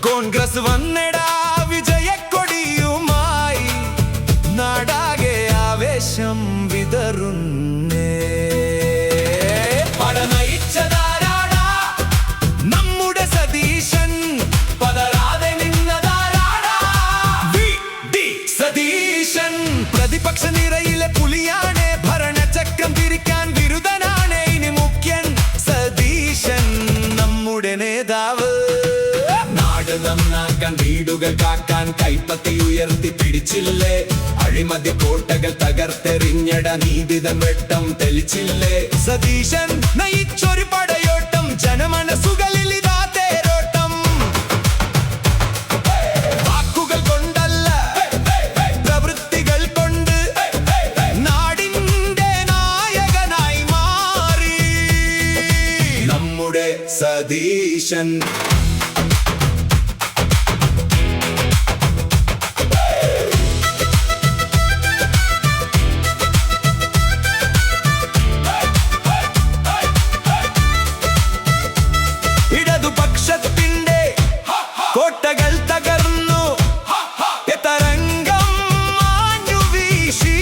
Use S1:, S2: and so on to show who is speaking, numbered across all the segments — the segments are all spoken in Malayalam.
S1: കോൺഗ്രസ് വന്നെടാ വിജയക്കൊടിയുമായി, നാടാകെ ആവേശം വിതറുന്നേ. പടനയിച്ചതാരാടാ നമ്മുടെ സതീശൻ, പതറാതെ നിന്നതാരാടാ വി.ഡി. സതീശൻ. പ്രതിപക്ഷ നിരയിലെ പുലിയാണ്, ഭരണചക്രം തിരിക്കാൻ വിരുദ്ധനാണ് ഇനി മുഖ്യൻ സതീശൻ നമ്മുടെ നേതാവ്. നാട് നന്നാക്കാൻ, വീടുകൾ കാക്കാൻ കൈപ്പത്തി ഉയർത്തി പിടിച്ചില്ലേ, അഴിമതി കോട്ടകൾ തകർത്തെറിഞ്ഞട നീതിതൻ വെട്ടം തെളിച്ചില്ലേ. സതീശൻ നയിച്ചൊരു പടയോട്ടം, ജനമനസ്സുകളിൽ ഇതാ തേരോട്ടം. വാക്കുകൾ കൊണ്ടല്ല പ്രവൃത്തികൾ കൊണ്ട് നാടിന്റെ നായകനായി മാറി നമ്മുടെ സതീശൻ. ഇടതുപക്ഷത്തിന്റെ കോട്ടകൾ തകർന്നു, തരംഗം മാഞ്ഞു വീശി.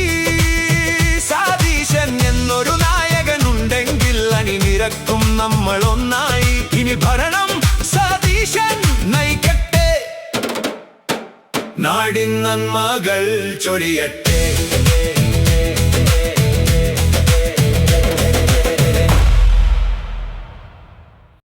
S1: സതീശൻ എന്നൊരു നായകനുണ്ടെങ്കിൽ അണിനിരക്കും നമ്മൾ ഒന്നായി. ഇനി ഭരണം സതീശൻ നയിക്കട്ടെ, നാടിൻ നന്മകൾ ചൊരിയട്ടെ.